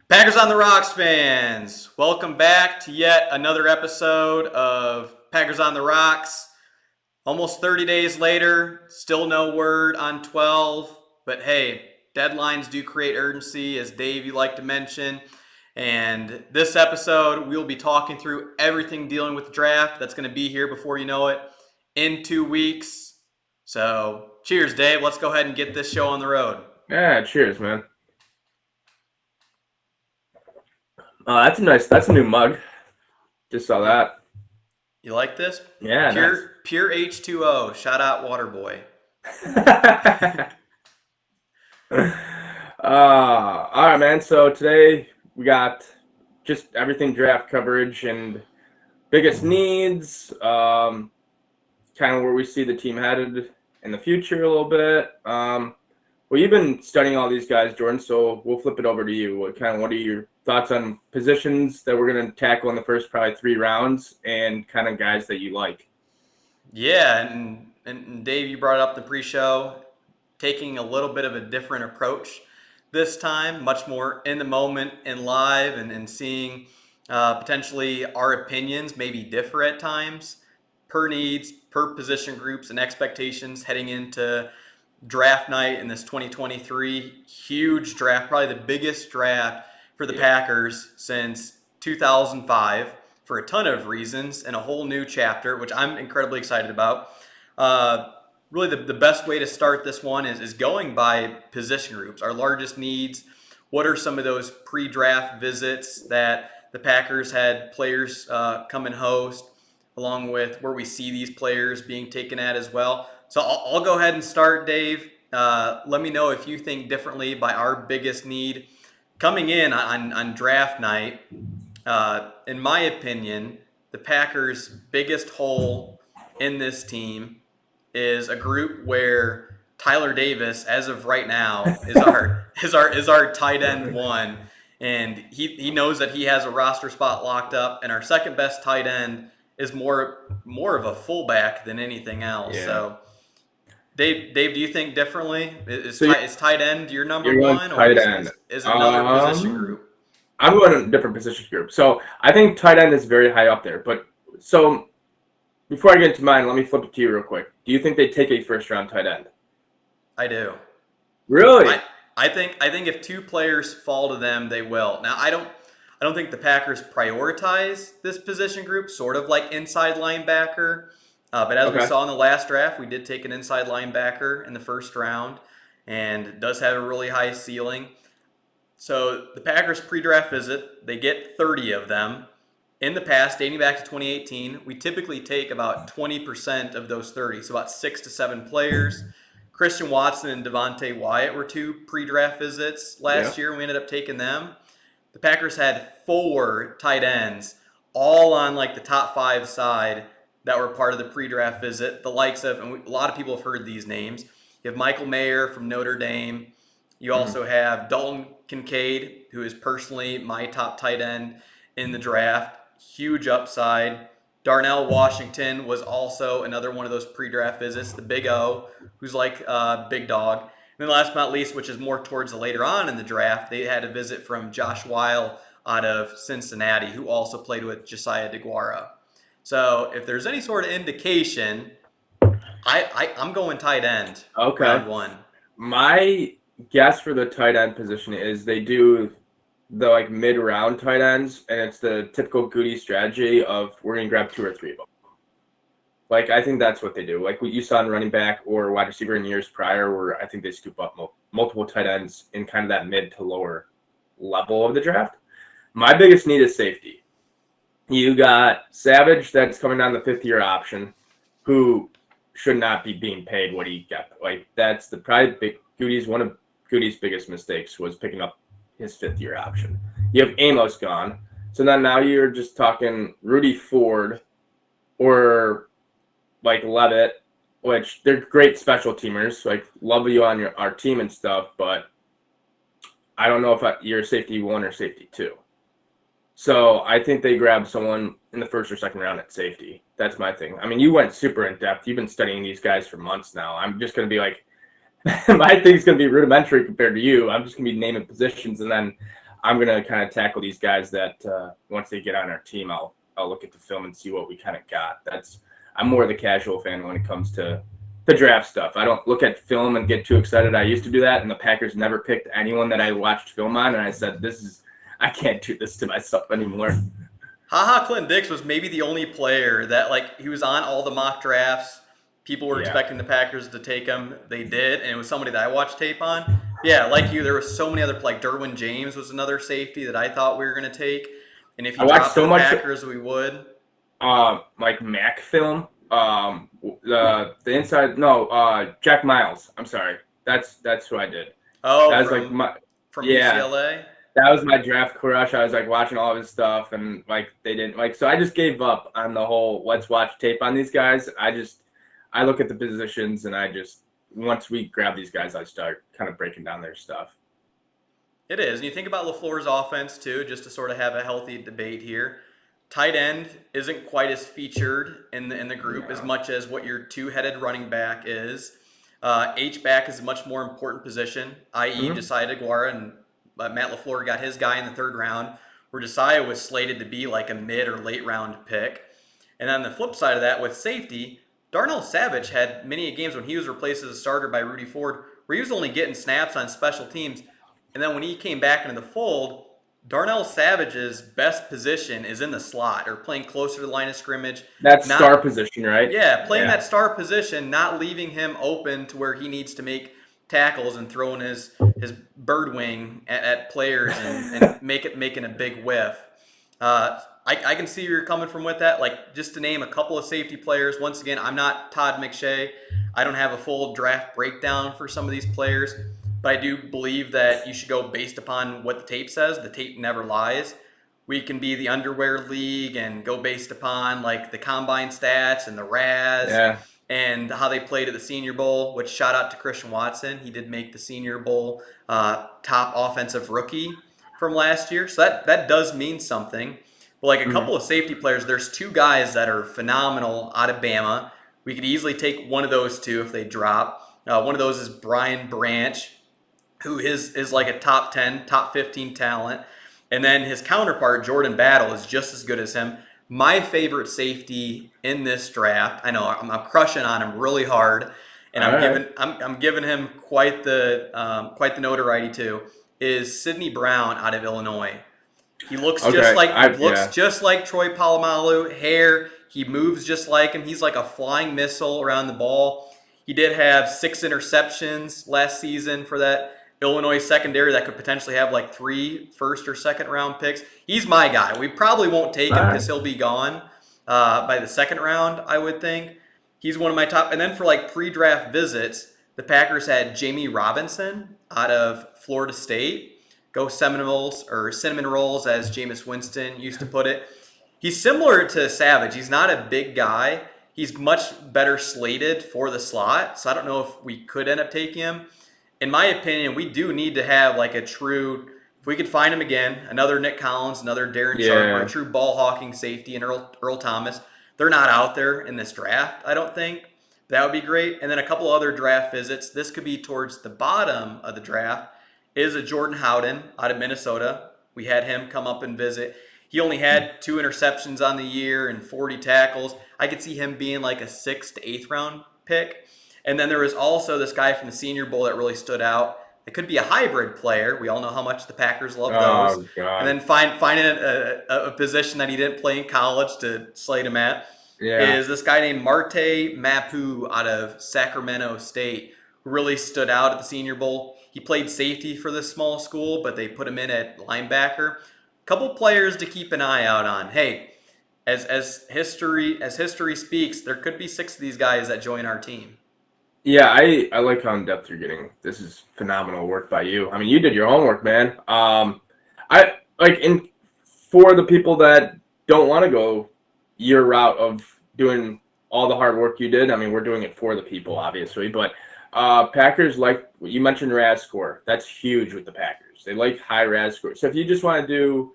Packers on the Rocks fans, welcome back to yet another episode of Packers on the Rocks. Almost 30 days later, still no word on 12, but hey, deadlines do create urgency, as Dave you like to mention. And this episode, we'll be talking through everything dealing with the draft that's going to be here before you know it in 2 weeks. So, cheers, Dave. Let's go ahead and get this show on the road. Yeah, cheers, man. That's a new mug. Just saw You, that. you like this? Yeah, nice. Pure H2O. Shout out Waterboy. All right, man. So today we got just everything draft coverage and biggest needs, kind of where we see the team headed in the future a little bit. Well, you've been studying all these guys, Jordan, so we'll flip it over to you. What are your thoughts on positions that we're going to tackle in the first probably 3 rounds and kind of guys that you like? Yeah, and Dave, you brought up the pre-show, taking a little bit of a different approach this time, much more in the moment and live, and seeing potentially our opinions maybe differ at times per needs, per position groups, and expectations heading into draft night in this 2023 huge draft, probably the biggest draft for the Packers since 2005 for a ton of reasons and a whole new chapter, which I'm incredibly excited about. Really, the best way to start this one is going by position groups, our largest needs. What are some of those pre-draft visits that the Packers had players come and host, along with where we see these players being taken at as well? So I'll go ahead and start, Dave. Let me know if you think differently by our biggest need. Coming in on draft night, in my opinion, the Packers' biggest hole in this team is a group where Tyler Davis, as of right now, is our tight end one, and he knows that he has a roster spot locked up, and our second best tight end is more of a fullback than anything else. Yeah. So, Dave, do you think differently? Is, So is tight end your number you're going one, or tight is, end. is, is another position Um, group? I'm going to a different position group. So I think tight end is very high up there. But so before I get into mine, let me flip it to you real quick. Do you think they take a first round tight end? I do. Really? I think if two players fall to them, they will. Now I don't think the Packers prioritize this position group, sort of like inside linebacker. But as we Okay. saw in the last draft, we did take an inside linebacker in the first round, and it does have a really high ceiling. So the Packers pre-draft visit, they get 30 of them. In the past, dating back to 2018, we typically take about 20% of those 30, so about 6 to 7 players. Christian Watson and Devontae Wyatt were two pre-draft visits Yeah. last year, and we ended up taking them. The Packers had 4 tight ends, all on like the top 5 side that were part of the pre-draft visit. The likes of, and a lot of people have heard these names. You have Michael Mayer from Notre Dame. You Mhm. also have Dalton Kincaid, who is personally my top tight end in the draft. Huge upside. Darnell Washington was also another one of those pre-draft visits. The Big O, who's like big dog. And then last but not least, which is more towards the later on in the draft, they had a visit from Josh Weil out of Cincinnati, who also played with Josiah DeGuara. So if there's any sort of indication, I'm going tight end Okay. round one. My guess for the tight end position is they do the like mid round tight ends, and it's the typical Goody strategy of we're gonna grab 2 or 3 of them. Like I think that's what they do. Like what you saw in running back or wide receiver in years prior, where I think they scoop up multiple tight ends in kind of that mid to lower level of the draft. My biggest need is safety. You got Savage that's coming down the 5th-year option, who should not be being paid what he got. Like that's the probably big Goody's one of Goody's biggest mistakes was picking up his 5th-year option. You have Amos gone, so then now you're just talking Rudy Ford or like Levitt, which they're great special teamers. Like love you on our team and stuff, but I don't know if you're safety 1 or safety 2. So I think they grabbed someone in the first or second round at safety. That's my thing. I mean, you went super in depth. You've been studying these guys for months now. I'm just going to be like, my thing's going to be rudimentary compared to you. I'm just going to be naming positions, and then I'm gonna kind of tackle these guys that once they get on our team, I'll look at the film and see what we kind of got. I'm more the casual fan when it comes to the draft stuff. I don't look at film and get too excited. I used to do that, and the Packers never picked anyone that I watched film on, and I said, I can't do this to myself anymore. Haha, Clinton Dix was maybe the only player that like he was on all the mock drafts. People were Yeah. expecting the Packers to take him. They did, and it was somebody that I watched tape on. Yeah, like you, there were so many other like Derwin James was another safety that I thought we were going to take, and if he I watched dropped to so the much Packers, we would. like Mac film. The inside Jack Miles. I'm sorry. That's who I did. Oh, That was like my from yeah. UCLA. That was my draft crush. I was like watching all of his stuff, and like they didn't like. So I just gave up on the whole let's watch tape on these guys. I look at the positions, and once we grab these guys, I start kind of breaking down their stuff. It is. And you think about LaFleur's offense too, just to sort of have a healthy debate here. Tight end isn't quite as featured in the group as much as what your two-headed running back is. H back is a much more important position, i.e., Josiah DeGuara and Matt LaFleur got his guy in the third round, where Josiah was slated to be like a mid or late round pick. And on the flip side of that, with safety, Darnell Savage had many games when he was replaced as a starter by Rudy Ford, where he was only getting snaps on special teams. And then when he came back into the fold, Darnell Savage's best position is in the slot or playing closer to the line of scrimmage. That's Not, star position, right? yeah, playing that star position, not leaving him open to where he needs to make tackles and throwing his bird wing at players and making a big whiff. I can see where you're coming from with that. Like, just to name a couple of safety players. Once again, I'm not Todd McShay. I don't have a full draft breakdown for some of these players, but I do believe that you should go based upon what the tape says. The tape never lies. We can be the underwear league and go based upon like the combine stats and the RAS and how they played at the Senior Bowl, which shout out to Christian Watson. He did make the Senior Bowl top offensive rookie from last year. So that does mean something. But like a couple of safety players, there's two guys that are phenomenal out of Bama. We could easily take one of those two if they drop. One of those is Brian Branch, who is like a top 10, top 15 talent. And then his counterpart, Jordan Battle, is just as good as him. My favorite safety in this draft, I know I'm crushing on him really hard, and I'm giving him quite the notoriety too, is Sidney Brown out of Illinois. He looks just like Troy Polamalu. Hair, he moves just like him. He's like a flying missile around the ball. He did have 6 interceptions last season for that Illinois secondary that could potentially have like 3 first or second round picks. He's my guy. We probably won't take him because he'll be gone by the second round, I would think. He's one of my top. And then for like pre-draft visits, the Packers had Jamie Robinson out of Florida State. Go Seminoles, or cinnamon rolls, as Jameis Winston used to put it. He's similar to Savage. He's not a big guy. He's much better slated for the slot, so I don't know if we could end up taking him. In my opinion, we do need to have like a true, if we could find him again, another Nick Collins, another Darren Sharper, a true ball hawking safety, and Earl Thomas. They're not out there in this draft, I don't think. That would be great. And then a couple other draft visits. This could be towards the bottom of the draft. Is a Jordan Howden out of Minnesota. We had him come up and visit. He only had 2 interceptions on the year and 40 tackles. I could see him being like a 6th to 8th round pick. And then there was also this guy from the Senior Bowl that really stood out. It could be a hybrid player. We all know how much the Packers love those. And then finding a position that he didn't play in college to slate him at is this guy named Marte Mapu out of Sacramento State, who really stood out at the Senior Bowl. He played safety for this small school, but they put him in at linebacker. Couple players to keep an eye out on. Hey, as history speaks, there could be 6 of these guys that join our team. Yeah, I like how in depth you're getting. This is phenomenal work by you. I mean, you did your homework, man. I like for the people that don't want to go your route of doing all the hard work you did. I mean, we're doing it for the people, obviously, but Packers, like you mentioned, RAS score. That's huge with the Packers. They like high RAS scores. So if you just want to do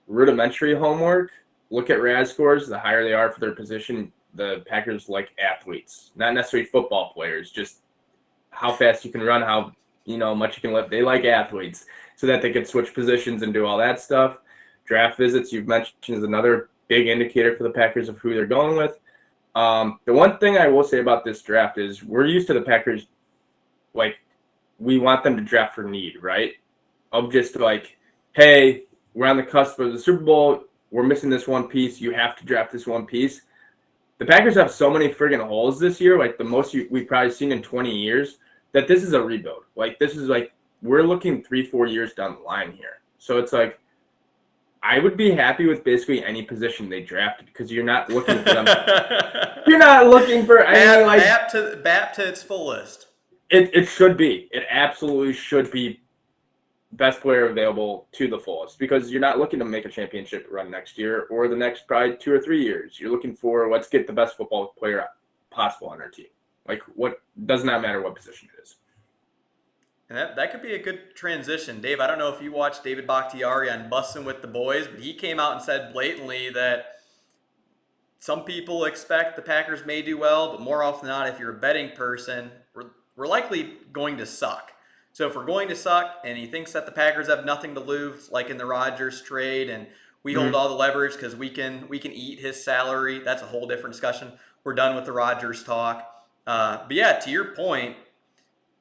rudimentary homework, look at RAS scores. The higher they are for their position, the Packers like athletes, not necessarily football players. Just how fast you can run, how much you can lift. They like athletes so that they could switch positions and do all that stuff. Draft visits, you've mentioned, is another big indicator for the Packers of who they're going with. The one thing I will say about this draft is we're used to the Packers, like, we want them to draft for need, right? Of just like, hey, we're on the cusp of the Super Bowl. We're missing this one piece. You have to draft this one piece. The Packers have so many friggin' holes this year, like the most we've probably seen in 20 years, that this is a rebuild. Like, this is like, we're looking 3-4 years down the line here. So it's like, I would be happy with basically any position they drafted because you're not looking for them. You're not looking for any, like. BAP to its fullest. It should be. It absolutely should be best player available to the fullest because you're not looking to make a championship run next year or the next probably 2 or 3 years. You're looking for let's get the best football player possible on our team. Like, what does not matter what position it is. And that could be a good transition. Dave, I don't know if you watched David Bakhtiari on Bussin' with the Boys, but he came out and said blatantly that some people expect the Packers may do well, but more often than not, if you're a betting person, we're likely going to suck. So if we're going to suck and he thinks that the Packers have nothing to lose, like in the Rodgers trade, and we hold all the leverage because we can eat his salary, that's a whole different discussion. We're done with the Rodgers talk. But yeah, to your point,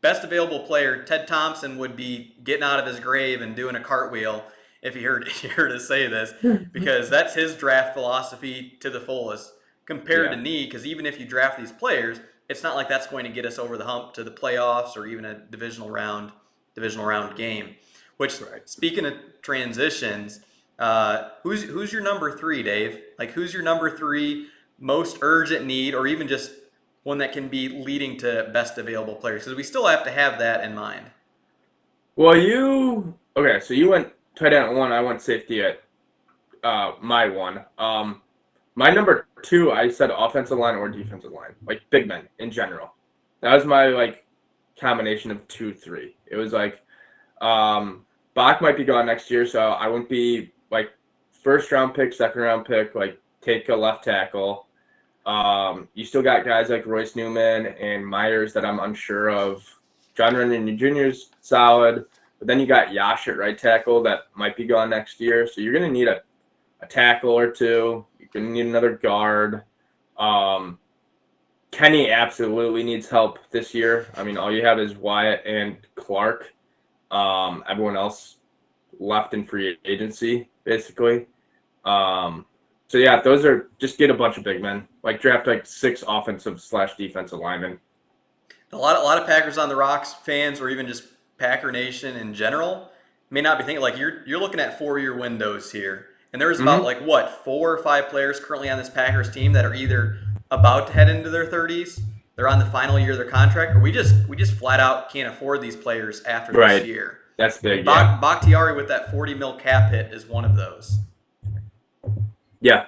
best available player, Ted Thompson would be getting out of his grave and doing a cartwheel if he heard us say this, because that's his draft philosophy to the fullest compared to me. Because even if you draft these players, it's not like that's going to get us over the hump to the playoffs or even a divisional round game. Which, speaking of transitions, who's your number 3, Dave? Like, who's your number 3 most urgent need, or even just one that can be leading to best available players? Because we still have to have that in mind. Well, so you went tight end at 1. I went safety at my 1. My number 2, I said offensive line or defensive line, like big men in general. That was my like combination of 2, 3. It was like Bach might be gone next year, so I wouldn't be like first round pick, second round pick, like take a left tackle. You still got guys like Royce Newman and Myers that I'm unsure of. John Rennie Jr. is solid, but then you got Yash at right tackle that might be gone next year. So you're going to need a tackle or two. You're going to need another guard. Kenny absolutely needs help this year. I mean, all you have is Wyatt and Clark. Everyone else left in free agency, basically. So yeah, those are just get a bunch of big men. Like draft like 6 offensive/defensive linemen. A lot of Packers on the Rocks fans, or even just Packer Nation in general, may not be thinking like you're looking at 4-year windows here, and there's about like 4 or 5 players currently on this Packers team that are either about to head into their 30s, they're on the final year of their contract, or we just flat out can't afford these players after this year. That's big. Bakhtiari with that 40 mil cap hit is one of those. Yeah.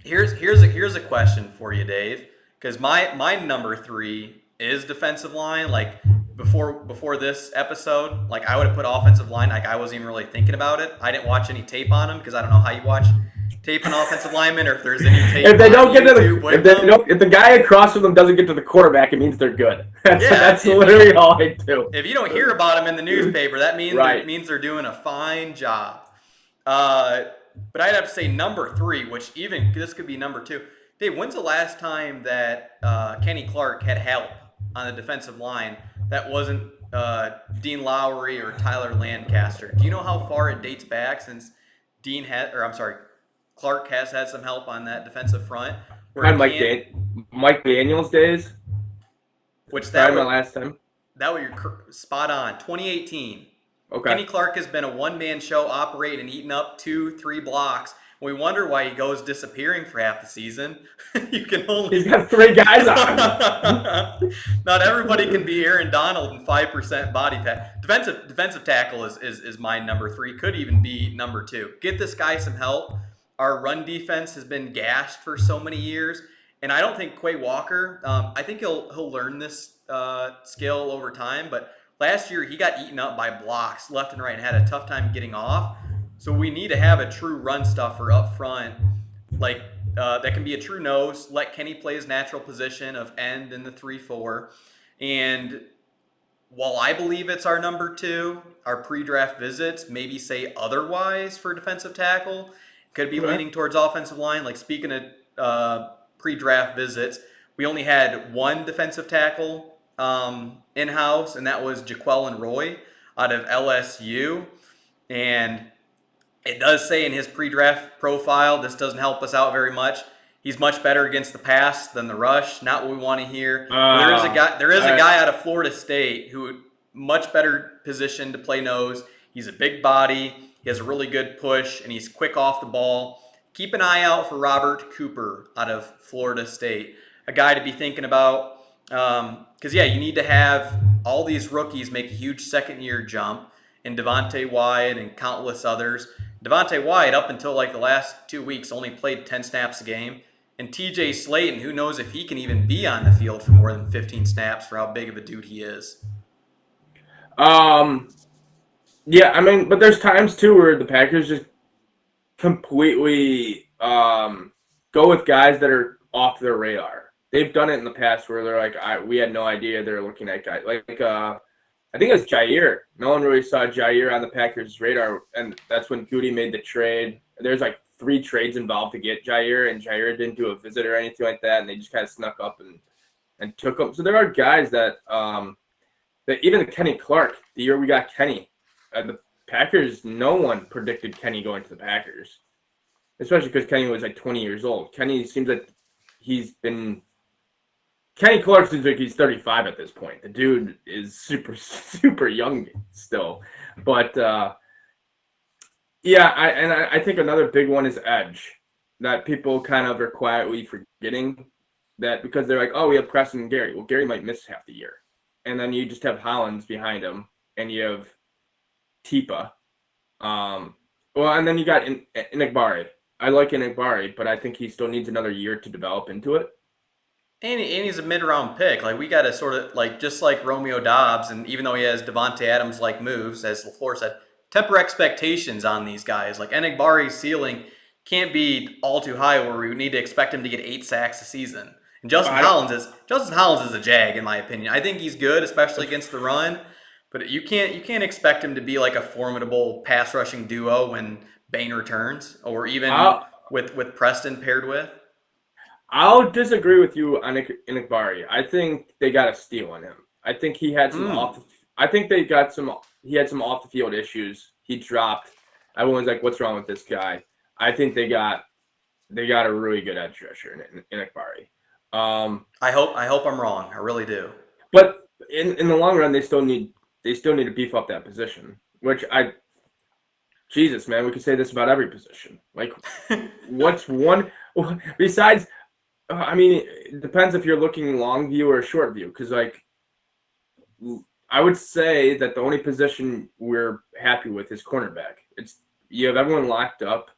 Here's a question for you, Dave, because my number 3 is defensive line. Like before this episode, like I would have put offensive line. Like I wasn't even really thinking about it. I didn't watch any tape on him because I don't know how you watch tape on offensive linemen, or if there's any tape. If they don't get to if the guy across from them doesn't get to the quarterback, it means they're good. That's literally all I do. If you don't hear about them in the newspaper, that means they're doing a fine job. But I'd have to say number 3, which even this could be number 2. Dave, when's the last time that Kenny Clark had help on the defensive line that wasn't Dean Lowry or Tyler Lancaster? Do you know how far it dates back since Clark has had some help on that defensive front? Mike Daniels days. Which that was my last time. That was your spot on. 2018. Okay. Kenny Clark has been a one-man show operating and eating up 2-3 blocks. We wonder why he goes disappearing for half the season. He's got 3 guys on him. Not everybody can be Aaron Donald and 5% body fat. Defensive tackle is my number 3. Could even be number 2. Get this guy some help. Our run defense has been gashed for so many years, and I don't think Quay Walker. I think he'll learn this skill over time, but last year he got eaten up by blocks left and right and had a tough time getting off. So we need to have a true run stuffer up front, like that can be a true nose. Let Kenny play his natural position of end in the 3-4, and while I believe it's our number two, our pre-draft visits maybe say otherwise for defensive tackle. Could be Okay. leaning towards offensive line. Like speaking of pre-draft visits, we only had one defensive tackle in-house, and that was Jaquelin Roy out of LSU. And it does say in his pre-draft profile, this doesn't help us out very much. He's much better against the pass than the rush. Not what we want to hear. But there is a Uh, guy. There is a I, guy out of Florida State who much better positioned to play nose. He's a big body. He has a really good push, and he's quick off the ball. Keep an eye out for Robert Cooper out of Florida State, a guy to be thinking about. Because yeah, you need to have all these rookies make a huge second-year jump, and Devontae Wyatt and countless others. Devontae Wyatt, up until like the last 2 weeks, only played 10 snaps a game. And TJ Slayton, who knows if he can even be on the field for more than 15 snaps for how big of a dude he is. um, yeah, I mean, but there's times too where the Packers just completely go with guys that are off their radar. They've done it in the past where they're like, we had no idea they're looking at guys like I think it was Jair. No one really saw Jair on the Packers' radar, and that's when Goody made the trade. There's like 3 trades involved to get Jair, and Jair didn't do a visit or anything like that, and they just kind of snuck up and took him. So there are guys that even Kenny Clark, the year we got Kenny, the Packers, no one predicted Kenny going to the Packers, especially because Kenny was like 20 years old. Kenny seems like he's been. Kenny Clark seems like he's 35 at this point. The dude is super, super young still. But yeah, I think another big one is edge that people kind of are quietly forgetting that because they're like, oh, we have Preston and Gary. Well, Gary might miss half the year. And then you just have Hollins behind him, and you have Tipa. Well, and then you got Inigbari. I like Inigbari, but I think he still needs another year to develop into it. And he's a mid-round pick. Like we got to sort of like just like Romeo Dobbs, and even though he has Devonte Adams like moves, as LaFleur said, temper expectations on these guys. Like Enigbari's ceiling can't be all too high, where we need to expect him to get 8 sacks a season. And I don't. Justin Hollins is a jag in my opinion. I think he's good, especially against the run, but you can't expect him to be like a formidable pass rushing duo when Bain returns, or even I'll with Preston paired with. I'll disagree with you on Inigbari. I think they got a steal on him. I think he had some Hmm. off. I think they got some. He had some off the field issues. He dropped. Everyone's like, "What's wrong with this guy?" I think they got a really good edge rusher in Inigbari. I hope I'm wrong. I really do. But in the long run, they still need to beef up that position. Which Jesus man, we could say this about every position. Like, what's one besides? I mean, it depends if you're looking long view or short view. Because like, I would say that the only position we're happy with is cornerback. It's you have everyone locked up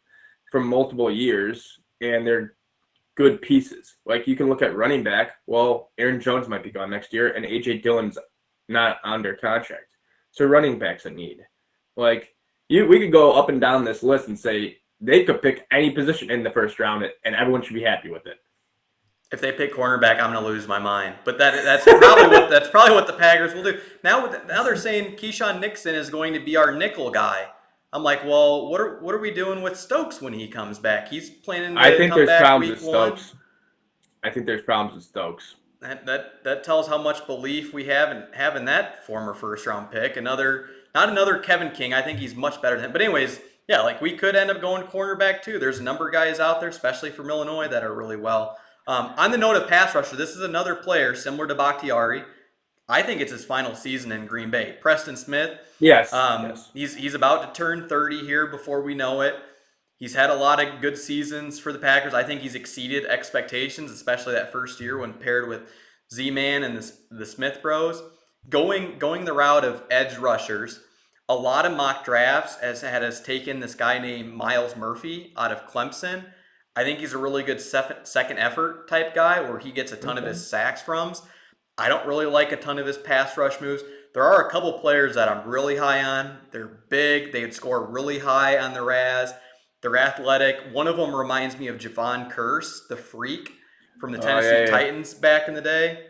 from multiple years, and they're good pieces. Like you can look at running back. Well, Aaron Jones might be gone next year, and AJ Dillon's not under contract. So running back's a need. Like we could go up and down this list and say they could pick any position in the first round, and everyone should be happy with it. If they pick cornerback, I'm going to lose my mind. But that's probably what the Packers will do. Now they're saying Keyshawn Nixon is going to be our nickel guy. I'm like, well, what are we doing with Stokes when he comes back? He's planning I to think come there's back problems week with one. Stokes. I think there's problems with Stokes. That tells how much belief we have in having that former first round pick. Not another Kevin King. I think he's much better than him. But anyways, yeah, like we could end up going cornerback too. There's a number of guys out there, especially from Illinois, that are really well. On the note of pass rusher, this is another player similar to Bakhtiari. I think it's his final season in Green Bay. Preston Smith, Yes, yes. he's about to turn 30 here before we know it. He's had a lot of good seasons for the Packers. I think he's exceeded expectations, especially that first year when paired with Z-Man and the Smith Bros. Going the route of edge rushers. A lot of mock drafts had us taken this guy named Miles Murphy out of Clemson. I think he's a really good second effort type guy where he gets a ton of Okay. his sacks from. I don't really like a ton of his pass rush moves. There are a couple players that I'm really high on. They're big. They would score really high on the RAS. They're athletic. One of them reminds me of Javon Curse, the freak from the Oh Tennessee yeah, yeah. Titans back in the day.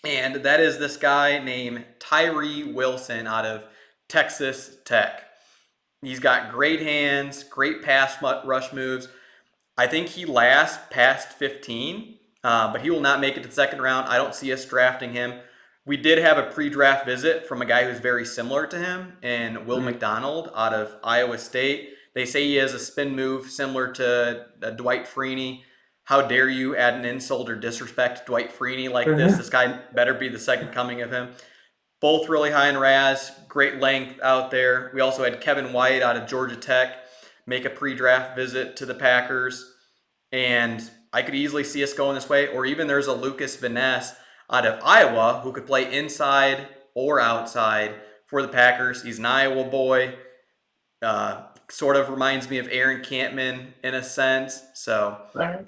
And that is this guy named Tyree Wilson out of Texas Tech. He's got great hands, great pass rush moves. I think he lasts past 15, but he will not make it to the second round. I don't see us drafting him. We did have a pre-draft visit from a guy who's very similar to him, and Will Mm-hmm. McDonald out of Iowa State. They say he has a spin move similar to Dwight Freeney. How dare you add an insult or disrespect to Dwight Freeney like this? This guy better be the second coming of him. Both really high in RAS, great length out there. We also had Kevin White out of Georgia Tech make a pre-draft visit to the Packers, and I could easily see us going this way. Or even there's a Lucas Vaness out of Iowa who could play inside or outside for the Packers. He's an Iowa boy. Sort of reminds me of Aaron Campman in a sense. So All right.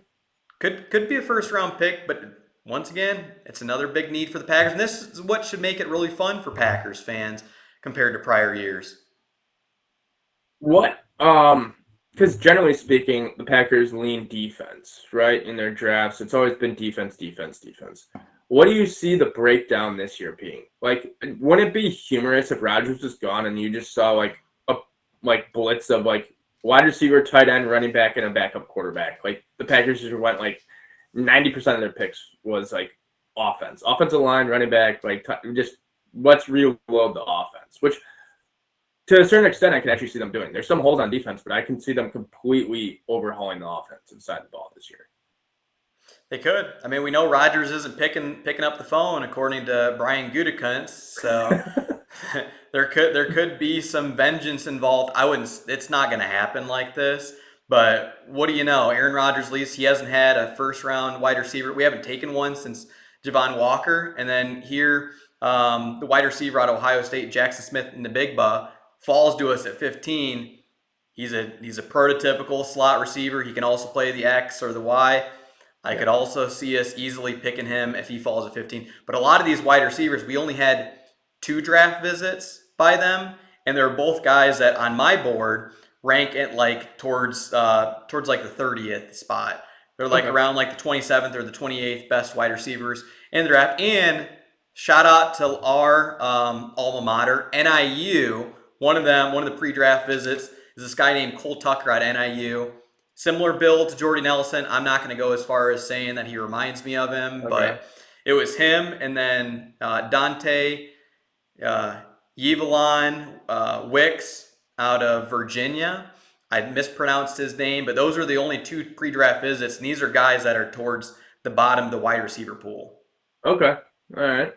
could be a first round pick, but once again, it's another big need for the Packers. And this is what should make it really fun for Packers fans compared to prior years. What? Because generally speaking, the Packers lean defense, right? In their drafts, it's always been defense, defense, defense. What do you see the breakdown this year being? Like, wouldn't it be humorous if Rodgers was gone and you just saw like a blitz of like wide receiver, tight end, running back, and a backup quarterback? Like the Packers just went like 90% of their picks was like offensive line, running back, like just let's reload the offense, which to a certain extent, I can actually see them doing. There's some holes on defense, but I can see them completely overhauling the offensive side of the ball this year. They could. I mean, we know Rodgers isn't picking up the phone according to Brian Gutekunst, so there could be some vengeance involved. I wouldn't. It's not going to happen like this. But what do you know? Aaron Rodgers leaves. He hasn't had a first round wide receiver. We haven't taken one since Javon Walker, and then here the wide receiver out of Ohio State, Jackson Smith in the Big falls to us at 15. He's a prototypical slot receiver. He can also play the X or the Y. I Yeah. could also see us easily picking him if he falls at 15. But a lot of these wide receivers, we only had 2 draft visits by them, and they're both guys that on my board rank at like towards like the 30th spot. They're like Okay. around like the 27th or the 28th best wide receivers in the draft. And shout out to our alma mater, NIU. One of the pre-draft visits is this guy named Cole Tucker at NIU. Similar build to Jordy Nelson. I'm not going to go as far as saying that he reminds me of him, Okay. but it was him and then Dante uh, Yvelon Wicks out of Virginia. I mispronounced his name, but those are the only 2 pre-draft visits, and these are guys that are towards the bottom of the wide receiver pool. Okay. All right.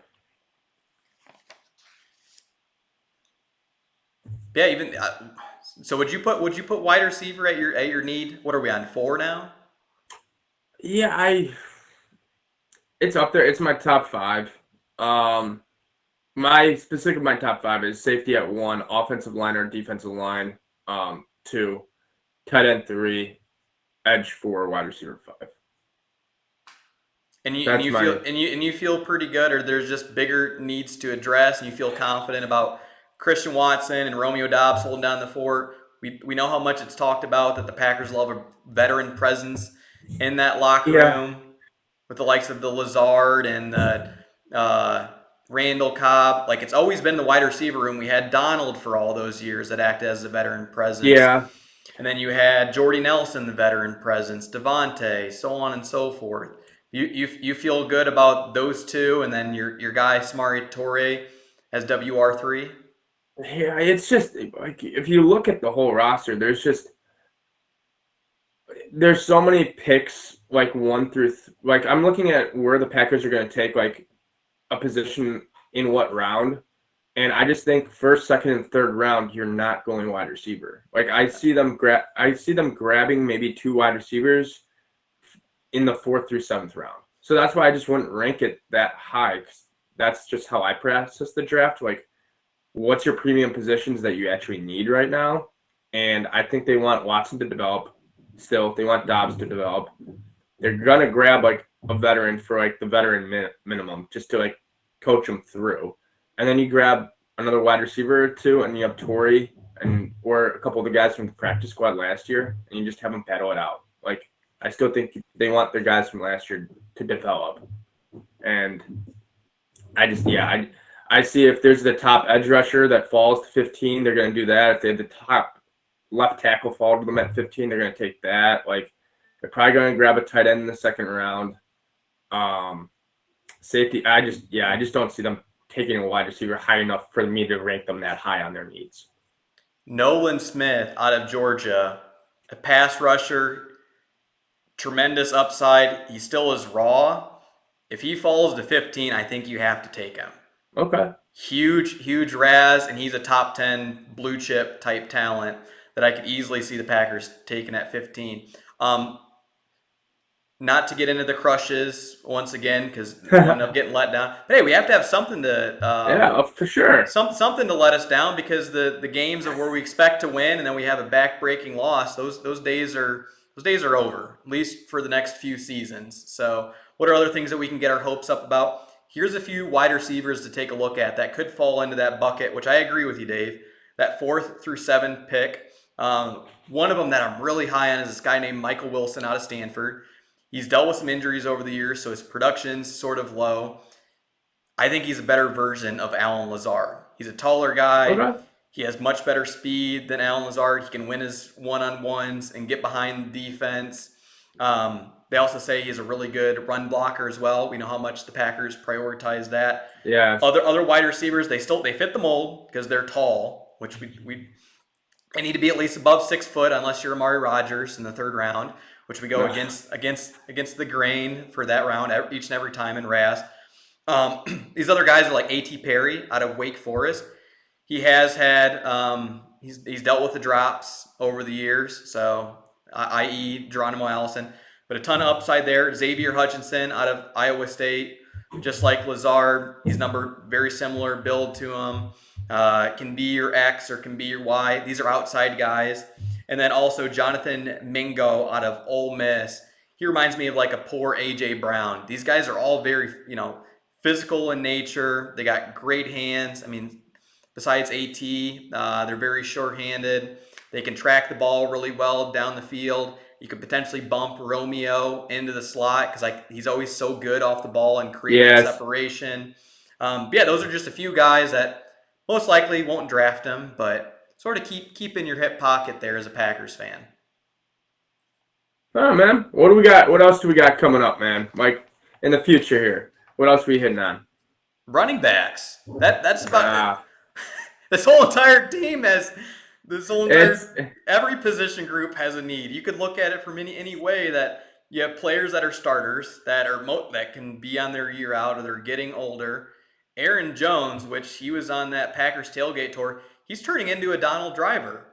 Yeah, even so, would you put wide receiver at your need? What are we on 4 now? Yeah, it's up there. It's my top five. Um, my top five is safety at 1, offensive line or defensive line 2, tight end 3, edge 4, wide receiver 5. And you and That's you feel my and you feel pretty good, or there's just bigger needs to address, and you feel confident about Christian Watson and Romeo Dobbs holding down the fort. We know how much it's talked about that the Packers love a veteran presence in that locker yeah. room with the likes of the Lazard and the Randall Cobb. Like it's always been the wide receiver room. We had Donald for all those years that acted as a veteran presence. Yeah. And then you had Jordy Nelson, the veteran presence, Devontae, so on and so forth. You feel good about those two, and then your guy Samari Torre as WR3. Yeah, it's just like if you look at the whole roster, there's so many picks like like I'm looking at where the Packers are going to take like a position in what round, and I just think first, second, and third round you're not going wide receiver. Like I see them grabbing maybe 2 wide receivers in the 4th through 7th round. So that's why I just wouldn't rank it that high. 'Cause that's just how I process the draft. Like what's your premium positions that you actually need right now? And I think they want Watson to develop still. They want Dobbs to develop. They're going to grab like a veteran for like the veteran minimum just to like coach them through. And then you grab another wide receiver or 2 and you have Torrey and or a couple of the guys from the practice squad last year and you just have them battle it out. Like I still think they want their guys from last year to develop. And I see if there's the top edge rusher that falls to 15, they're going to do that. If they have the top left tackle fall to them at 15, they're going to take that. Like, they're probably going to grab a tight end in the second round. Safety, I just don't see them taking a wide receiver high enough for me to rank them that high on their needs. Nolan Smith out of Georgia, a pass rusher, tremendous upside. He still is raw. If he falls to 15, I think you have to take him. Okay. Huge Raz, and he's a top 10 blue chip type talent that I could easily see the Packers taking at 15. Not to get into the crushes once again because we'll end up getting let down. But hey, we have to have something to Yeah, for sure. something to let us down because the games of where we expect to win and then we have a back-breaking loss. Those days are over, at least for the next few seasons. So, what are other things that we can get our hopes up about? Here's a few wide receivers to take a look at that could fall into that bucket, which I agree with you, Dave. That 4th through 7th pick. One of them that I'm really high on is this guy named Michael Wilson out of Stanford. He's dealt with some injuries over the years, so his production's sort of low. I think he's a better version of Alan Lazard. He's a taller guy. Okay. He has much better speed than Alan Lazard. He can win his one-on-ones and get behind the defense. They also say he's a really good run blocker as well. We know how much the Packers prioritize that. Yeah. Other wide receivers, they fit the mold because they're tall, which we they need to be at least above 6 foot unless you're Amari Rodgers in the 3rd round, which we go against the grain for that round each and every time in Raz. These other guys are like A.T. Perry out of Wake Forest. He has had he's dealt with the drops over the years, so i.e. Geronimo Allison, but a ton of upside there. Xavier Hutchinson out of Iowa State, just like Lazard, he's numbered very similar build to him. Can be your X or can be your Y. These are outside guys. And then also Jonathan Mingo out of Ole Miss. He reminds me of like a poor A.J. Brown. These guys are all very, physical in nature. They got great hands. I mean, besides AT, they're very sure-handed. They can track the ball really well down the field. You could potentially bump Romeo into the slot because he's always so good off the ball and creating separation. Those are just a few guys that most likely won't draft him, but sort of keep in your hip pocket there as a Packers fan. Oh, man. What do we got? What else do we got coming up, man? Like, in the future here. What else are we hitting on? Running backs. That's about this whole entire team has every position group has a need. You could look at it from any way that you have players that are starters that can be on their year out or they're getting older. Aaron Jones, which he was on that Packers tailgate tour, he's turning into a Donald Driver.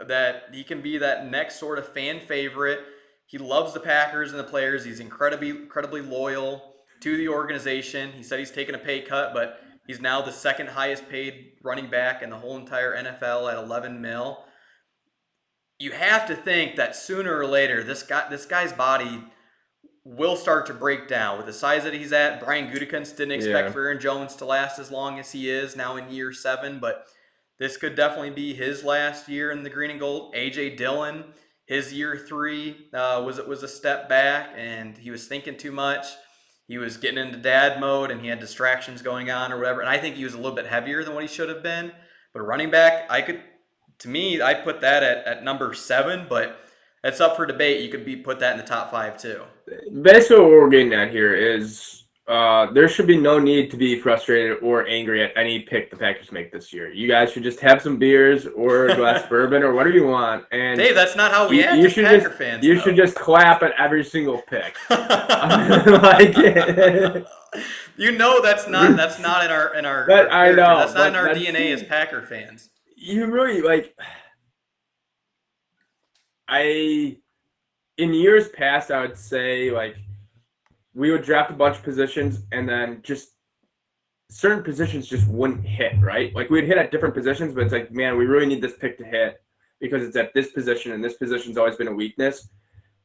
That he can be that next sort of fan favorite. He loves the Packers and the players. He's incredibly loyal to the organization. He said he's taken a pay cut, but he's now the 2nd highest paid running back in the whole entire NFL at $11 million. You have to think that sooner or later this guy's body will start to break down with the size that he's at. Brian Gutekunst didn't expect for Aaron Jones to last as long as he is now in year 7, but this could definitely be his last year in the green and gold. A.J. Dillon, his year 3 was a step back, and he was thinking too much. He was getting into dad mode, and he had distractions going on or whatever. And I think he was a little bit heavier than what he should have been. But running back, I put that at number 7, but that's up for debate. You could put that in the top 5 too. Basically, what we're getting at here is there should be no need to be frustrated or angry at any pick the Packers make this year. You guys should just have some beers or a glass of bourbon or whatever you want. And Dave, that's not how we act as Packer fans. You should just clap at every single pick. That's not in our I know that's not in our DNA as Packer fans. You really in years past, I would say we would draft a bunch of positions and then just certain positions just wouldn't hit, right? Like we'd hit at different positions, but it's like, man, we really need this pick to hit because it's at this position and this position's always been a weakness.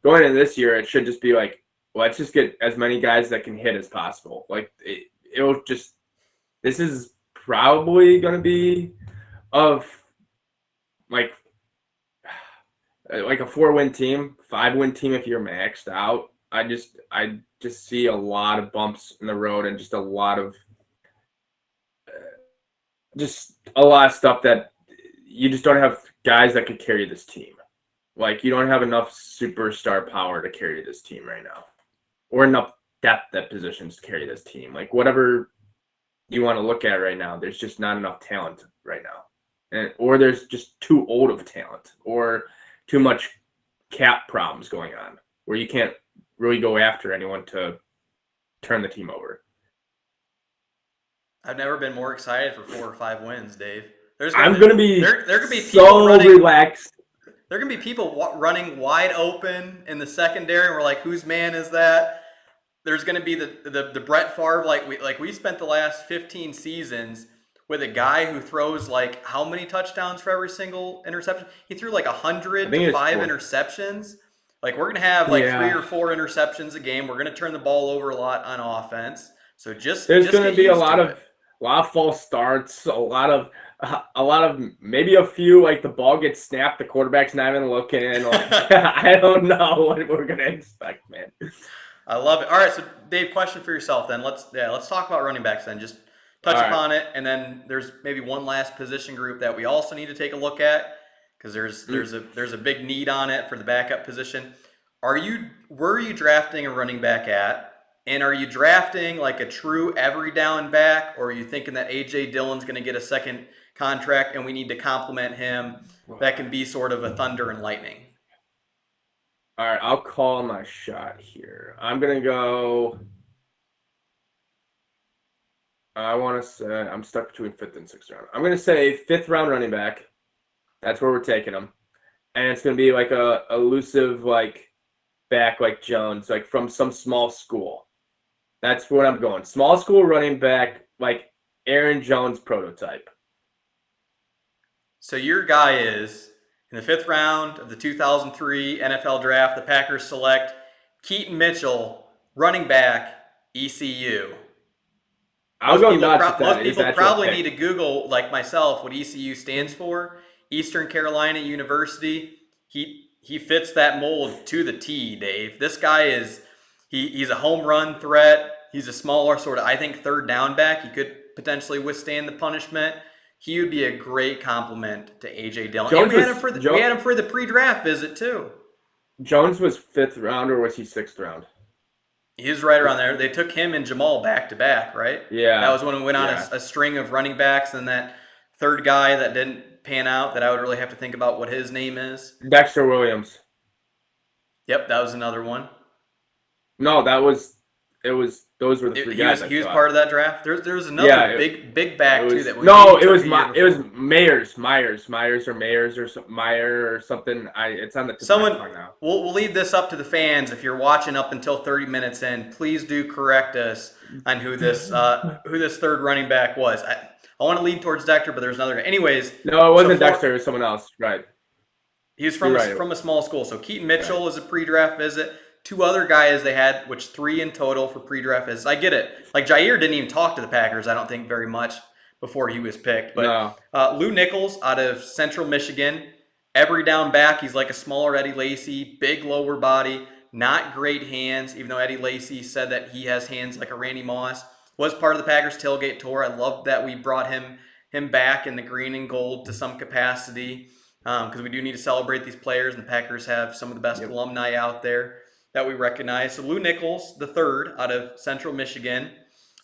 Going into this year, it should just be like, let's just get as many guys that can hit as possible. Like this is probably going to be of like a 4-win team, 5-win team if you're maxed out. I just see a lot of bumps in the road and just a lot of just a lot of stuff that you just don't have guys that could carry this team. Like you don't have enough superstar power to carry this team right now, or enough depth at positions to carry this team. Like whatever you want to look at right now, there's just not enough talent right now, or there's just too old of talent, or too much cap problems going on, where you can't really go after anyone to turn the team over. I've never been more excited for 4 or 5 wins, Dave. There's gonna I'm be gonna be there could be people so running. relaxed. There can be people running wide open in the secondary, and we're like, whose man is that? There's going to be the Brett Favre, we spent the last 15 seasons with a guy who throws like how many touchdowns for every single interception? He threw like I 100 think to it's five four. interceptions. Like we're going to have like three Yeah, or four interceptions a game. We're going to turn the ball over a lot on offense. So there's just gonna get be used to it. a lot of false starts, a lot of maybe a few like the ball gets snapped, the quarterback's not even looking. Like I don't know what we're gonna expect, man. I love it. All right, so Dave, question for yourself then. Let's talk about running backs then. Just All touch right. upon it, and then there's maybe one last position group that we also need to take a look at because Mm. there's a big need on it for the backup position. Were you drafting a running back at? And are you drafting like a true every down back, or are you thinking that AJ Dillon's going to get a second contract and we need to complement him? That can be sort of a thunder and lightning. All right, I'll call my shot here. I'm gonna go. I want to say I'm stuck between fifth and sixth round. I'm gonna say fifth round running back. That's where we're taking him, and it's gonna be like a elusive like back like Jones, like from some small school. That's where I'm going. Small school running back, like Aaron Jones prototype. So your guy is in the fifth round of the 2003 NFL Draft. The Packers select Keaton Mitchell, running back, ECU. I'll go nuts if Most that is people the actual probably need pick. to Google, like myself, what ECU stands for. Eastern Carolina University. He fits that mold to the T, Dave. This guy is he's a home run threat. He's a smaller sort of, I think, third down back. He could potentially withstand the punishment. He would be a great complement to AJ Dillon. And Jones was we had him for the pre-draft visit too. Jones was fifth round or was he sixth round? He was right around there. They took him and Jamal back to back, right? That Yeah, was when we went on yeah. a string of running backs, and that third guy that didn't pan out. That I would really have to think about what his name is. Dexter Williams. Yep, that was another one. No, that was it. Was those were the three guys I He was thought. part of that draft. There was Yeah, another big it back too was that we no, maybe took a year it was before. Myers or Mayers or Meyer or something. I it's on the tip of my Someone, tongue now. we'll leave this up to the fans. If you're watching up until 30 minutes in, please do correct us on who this third running back was. I want to lean towards Dexter, but there's another guy. Anyways, No, it so wasn't for Dexter. It was someone else. Right. he was You're right. from a small school. So Keaton Right. Mitchell is a pre-draft visit. Two other guys they had, which three in total for pre-draft visits. I get it. Like Jair didn't even talk to the Packers, I don't think, very much before he was picked. But No. Lou Nichols out of Central Michigan, every down back, he's like a smaller Eddie Lacy, big lower body, not great hands. Even though Eddie Lacy said that he has hands like a Randy Moss, was part of the Packers tailgate tour. I love that we brought him back in the green and gold to some capacity because we do need to celebrate these players, and the Packers have some of the best Yep. alumni out there that we recognize. So Lou Nichols, the third out of Central Michigan,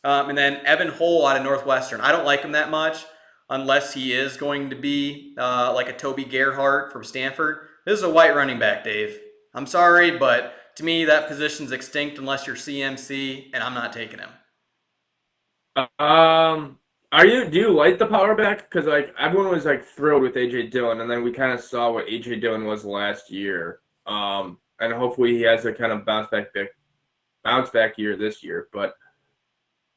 and then Evan Hull out of Northwestern. I don't like him that much unless he is going to be like a Toby Gerhart from Stanford. This is a white running back, Dave. I'm sorry, but to me that position's extinct unless you're CMC, and I'm not taking him. Are you? Do you like the power back? Because like everyone was like thrilled with AJ Dillon, and then we kind of saw what AJ Dillon was last year. And hopefully he has a kind of bounce back year this year. But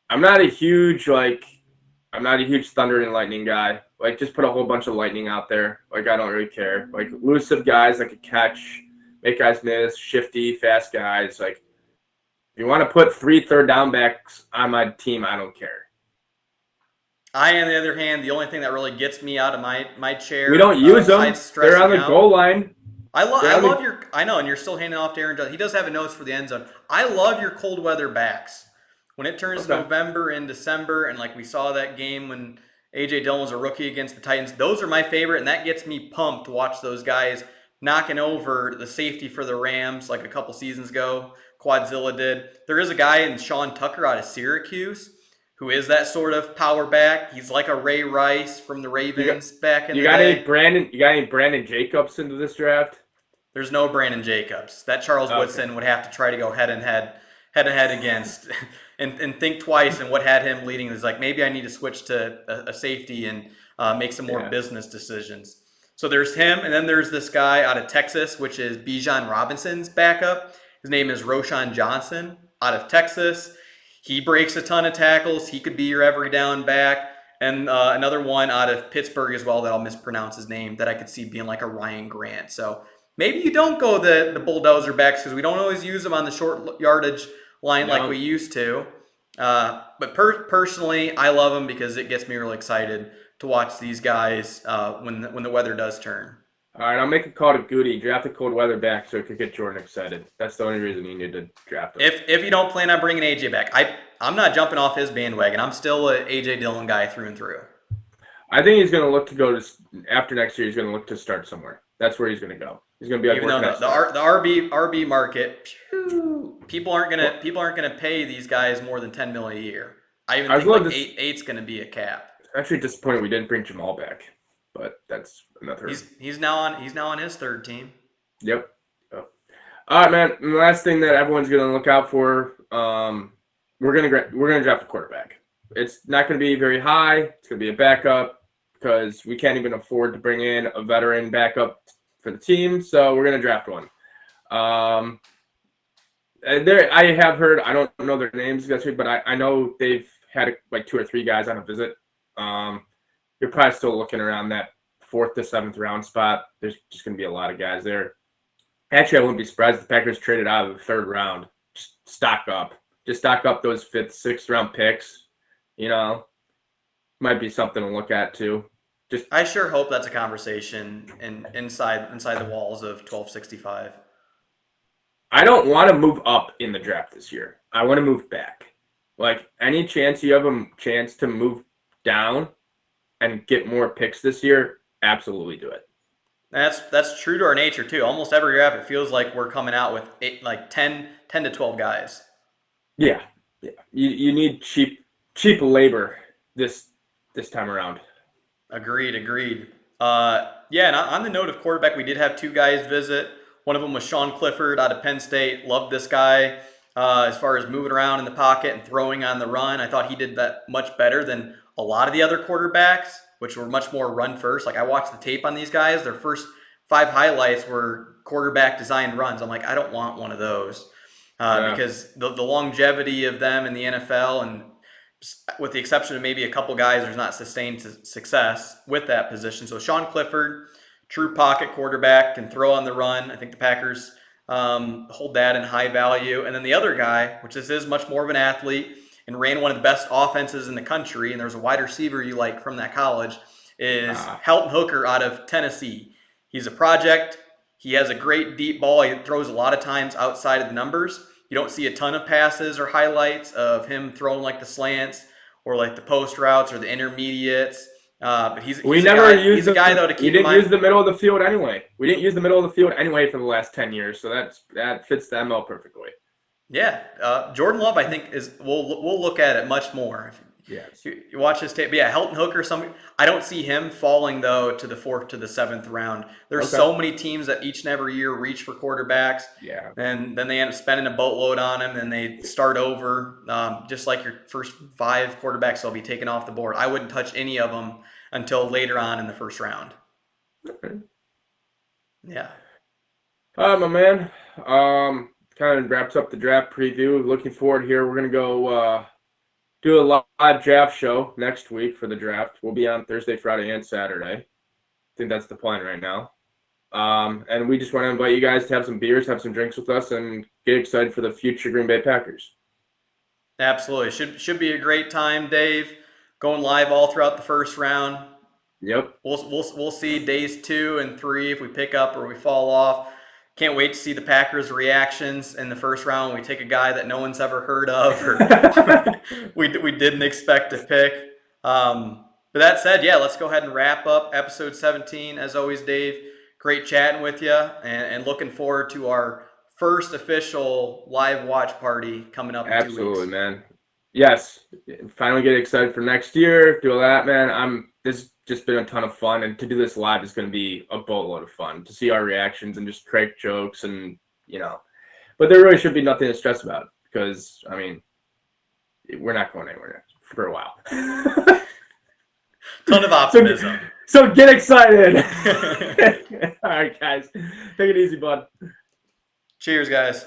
I'm not a huge I'm not a huge thunder and lightning guy. Like just put a whole bunch of lightning out there. Like I don't really care. Like elusive guys that could catch, make guys miss, shifty, fast guys. Like if you want to put three third down backs on my team, I don't care. On the other hand, the only thing that really gets me out of my We chair, don't use besides them. They're on stressing the out, goal line. They're I on love the your. I know, and you're still handing off to Aaron Judge. He does have a notes for the end zone. I love your cold weather backs. When it turns okay. November and December, and like we saw that game when A.J. Dillon's a rookie against the Titans. Those are my favorite, and that gets me pumped to watch those guys knocking over the safety for the Rams like a couple seasons ago. Quadzilla did. There is a guy in Sean Tucker out of Syracuse who is that sort of power back. He's like a Ray Rice from the You got Ravens back in you the got any day. Brandon? You got any Brandon Jacobs into this draft? There's no Brandon Jacobs. That Charles Okay. Woodson would have to try to go head and head against, and think twice. And what had him leading is like maybe I need to switch to a safety and make some more Yeah. business decisions. So there's him, and then there's this guy out of Texas, which is Bijan Robinson's backup. His name is Roshan Johnson out of Texas. He breaks a ton of tackles. He could be your every down back. And another one out of Pittsburgh as well that I'll mispronounce his name that I could see being like a Ryan Grant. So maybe you don't go the bulldozer backs because we don't always use them on the short yardage line like we No. used to. But personally, I love them because it gets me really excited to watch these guys when the weather does turn. All right, I'll make a call to Goody. Draft a cold weather back so it could get Jordan excited. That's the only reason you need to draft him. If you don't plan on bringing AJ back, I'm not jumping off his bandwagon. I'm still a AJ Dillon guy through and through. I think he's going to look to go to after next year. He's going to look to start somewhere. That's where he's going to go. He's going to be like Even though working the, at the RB market, people aren't gonna pay these guys more than 10 million a year. I even I think was like this, eight's gonna be a cap. actually disappointed we didn't bring Jamal back, but that's another. He's now on his third team. Yep. Yep. All right, man. And the last thing that everyone's going to look out for, we're gonna draft a quarterback. It's not going to be very high. It's going to be a backup because we can't even afford to bring in a veteran backup for the team. So we're going to draft one. I have heard. I don't know their names yesterday, but I know they've had like 2 or 3 guys on a visit. You're probably still looking around that 4th to 7th round spot. There's just going to be a lot of guys there. Actually, I wouldn't be surprised if the Packers traded out of the 3rd round. Just stock up. Just stock up those 5th, 6th round picks. You know, might be something to look at too. Just I sure hope that's a conversation inside the walls of 1265. I don't want to move up in the draft this year. I want to move back. Like any chance you have a chance to move down and get more picks this year, absolutely do it. That's true to our nature too. Almost every draft, it feels like we're coming out with 10 to 12 guys. Yeah, yeah. You need cheap labor this time around. Agreed. Yeah, and on the note of quarterback, we did have 2 guys visit. One of them was Sean Clifford out of Penn State. Loved this guy as far as moving around in the pocket and throwing on the run. I thought he did that much better than a lot of the other quarterbacks, which were much more run first. Like I watched the tape on these guys. Their first 5 highlights were quarterback designed runs. I'm like, I don't want one of those because the longevity of them in the NFL, and with the exception of maybe a couple guys, there's not sustained success with that position. So Sean Clifford, true pocket quarterback, can throw on the run. I think the Packers hold that in high value. And then the other guy, which is much more of an athlete and ran one of the best offenses in the country, and there's a wide receiver you like from that college, is Helton Hooker out of Tennessee. He's a project. He has a great deep ball. He throws a lot of times outside of the numbers. You don't see a ton of passes or highlights of him throwing like the slants or like the post routes or the intermediates. But he's a guy though to keep in mind. We didn't use the middle of the field anyway. We didn't use the middle of the field anyway for the last 10 years, so that fits the ML perfectly. Yeah, Jordan Love, I think we'll look at it much more. Yes. You watch his tape, but yeah, Helton Hooker. I don't see him falling though to the 4th to the 7th round. There's so many teams that each and every year reach for quarterbacks. Yeah. And then they end up spending a boatload on him, and they start over. Just like your first 5 quarterbacks will be taken off the board. I wouldn't touch any of them until later on in the 1st round. Okay. Yeah. My man. Kind of wraps up the draft preview. Looking forward here. We're gonna go do a live draft show next week for the draft. We'll be on Thursday, Friday, and Saturday. I think that's the plan right now. And we just want to invite you guys to have some beers, have some drinks with us, and get excited for the future Green Bay Packers. Absolutely. Should be a great time, Dave. Going live all throughout the 1st round. Yep. We'll see days 2 and 3 if we pick up or we fall off. Can't wait to see the Packers' reactions in the 1st round when we take a guy that no one's ever heard of or we didn't expect to pick. But With that said, yeah, let's go ahead and wrap up episode 17. As always, Dave, great chatting with you, and looking forward to our first official live watch party coming up in 2 weeks. Absolutely, man. Yes, finally get excited for next year. Do all that, man. This has just been a ton of fun, and to do this live is going to be a boatload of fun to see our reactions and just crack jokes and But there really should be nothing to stress about because I mean, we're not going anywhere for a while. Ton of optimism. So get excited. All right, guys, take it easy, bud. Cheers, guys.